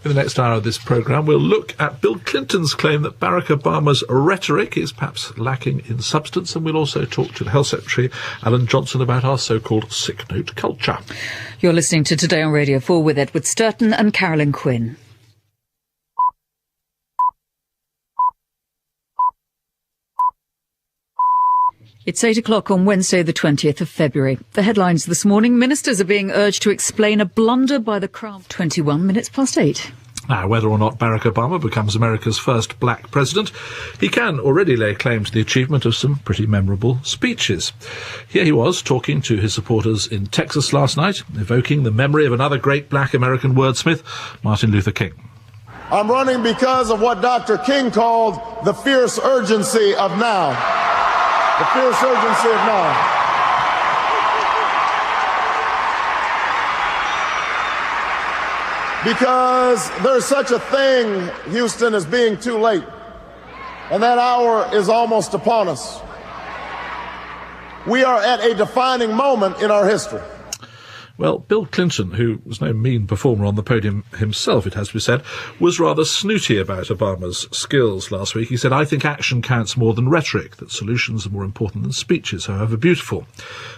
In the next hour of this programme, we'll look at Bill Clinton's claim that Barack Obama's rhetoric is perhaps lacking in substance, and we'll also talk to the Health Secretary, Alan Johnson, about our so-called sick note culture. You're listening to Today on Radio 4 with Edward Sturton and Carolyn Quinn. It's 8 o'clock on Wednesday, the 20th of February. The headlines this morning: ministers are being urged to explain a blunder by the Crown. 21 minutes past 8. Now, whether or not Barack Obama becomes America's first black president, he can already lay claim to the achievement of some pretty memorable speeches. Here he was talking to his supporters in Texas last night, evoking the memory of another great black American wordsmith, Martin Luther King. I'm running because of what Dr. King called the fierce urgency of now. The fierce urgency of now. Because there's such a thing, Houston, as being too late. And that hour is almost upon us. We are at a defining moment in our history. Well, Bill Clinton, who was no mean performer on the podium himself, it has to be said, was rather snooty about Obama's skills last week. He said, "I think action counts more than rhetoric, that solutions are more important than speeches, however beautiful."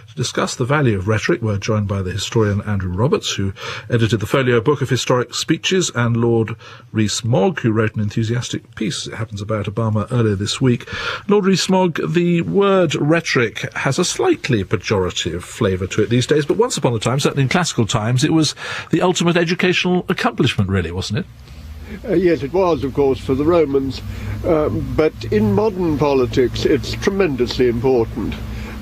To discuss the value of rhetoric, we're joined by the historian Andrew Roberts, who edited the folio book of historic speeches, and Lord Rees-Mogg, who wrote an enthusiastic piece, it happens, about Obama earlier this week. Lord Rees-Mogg, the word rhetoric has a slightly pejorative flavour to it these days, but once upon a time, certainly in classical times, it was the ultimate educational accomplishment, really, wasn't it? Yes, it was, of course, for the Romans. But in modern politics, it's tremendously important.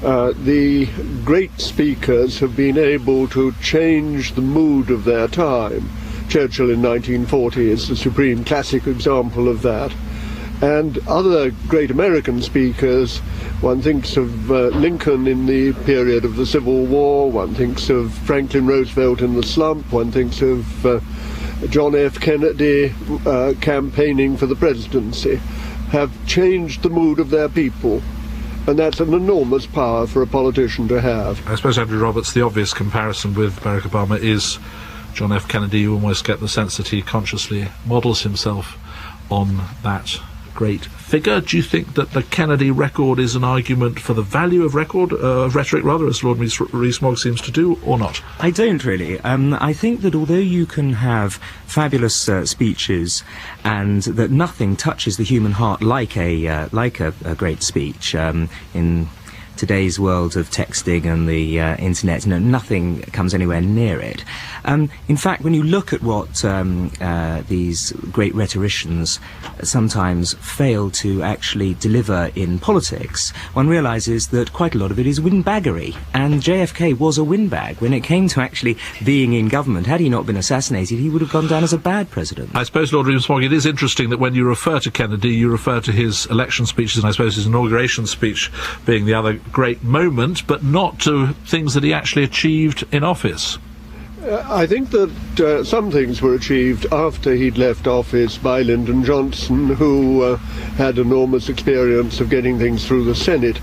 The great speakers have been able to change the mood of their time. Churchill in 1940 is the supreme classic example of that. And other great American speakers, one thinks of Lincoln in the period of the Civil War, one thinks of Franklin Roosevelt in the slump, one thinks of John F. Kennedy campaigning for the presidency, have changed the mood of their people. And that's an enormous power for a politician to have. I suppose, Andrew Roberts, the obvious comparison with Barack Obama is John F. Kennedy. You almost get the sense that he consciously models himself on that great figure. Do you think that the Kennedy record is an argument for the value of rhetoric, as Lord Rees-Mogg seems to do, or not? I don't really. I think that although you can have fabulous speeches, and that nothing touches the human heart like a great speech in today's world of texting and the internet, nothing comes anywhere near it. In fact, when you look at what these great rhetoricians sometimes fail to actually deliver in politics, one realises that quite a lot of it is windbaggery. And JFK was a windbag when it came to actually being in government. Had he not been assassinated, he would have gone down as a bad president. I suppose, Lord Rees-Mogg, it is interesting that when you refer to Kennedy, you refer to his election speeches, and I suppose his inauguration speech being the other great moment, but not to things that he actually achieved in office. I think that some things were achieved after he'd left office by Lyndon Johnson, who had enormous experience of getting things through the Senate.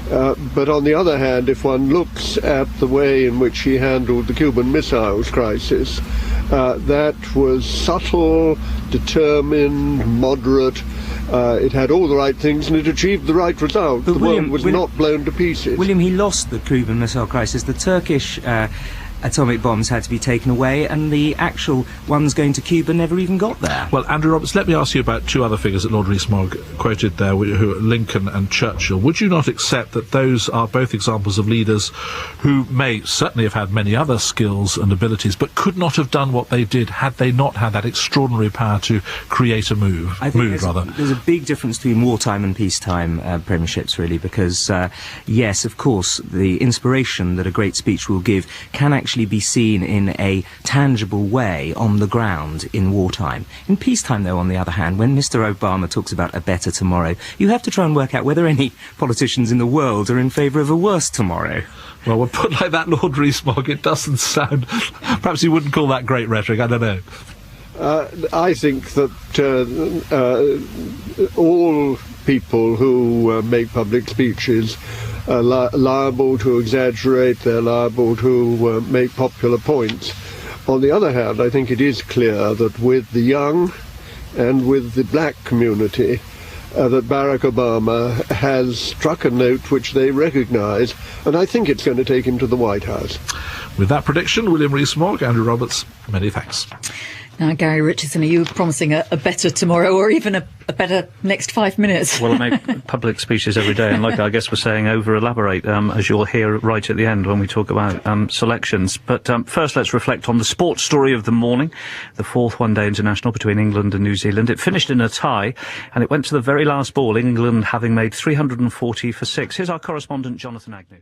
But on the other hand, if one looks at the way in which he handled the Cuban Missiles crisis, that was subtle, determined, moderate. It had all the right things and it achieved the right result. But the world was not blown to pieces. William, he lost the Cuban Missile crisis. The Turkish atomic bombs had to be taken away, and the actual ones going to Cuba never even got there. Well, Andrew Roberts, let me ask you about two other figures that Lord Rees-Mogg quoted there, who are Lincoln and Churchill. Would you not accept that those are both examples of leaders who may certainly have had many other skills and abilities, but could not have done what they did had they not had that extraordinary power to create a move? There's a big difference between wartime and peacetime premierships, really, because, yes, of course, the inspiration that a great speech will give can actually be seen in a tangible way on the ground in wartime. In peacetime, though, on the other hand, when Mr. Obama talks about a better tomorrow, you have to try and work out whether any politicians in the world are in favour of a worse tomorrow. Well, when put like that, Lord Rees-Mogg, it doesn't sound... Perhaps you wouldn't call that great rhetoric, I don't know. I think that all people who make public speeches are liable to exaggerate, they're liable to make popular points. On the other hand, I think it is clear that with the young and with the black community, that Barack Obama has struck a note which they recognise, and I think it's going to take him to the White House. With that prediction, William Rees-Mogg, Andrew Roberts, many thanks. Now, Gary Richardson, are you promising a better tomorrow, or even a better next 5 minutes? Well, I make public speeches every day, and like I guess we're saying, over-elaborate, as you'll hear right at the end when we talk about selections. But first, let's reflect on the sports story of the morning, the fourth one-day international between England and New Zealand. It finished in a tie, and it went to the very last ball, England having made 340 for 6. Here's our correspondent, Jonathan Agnew.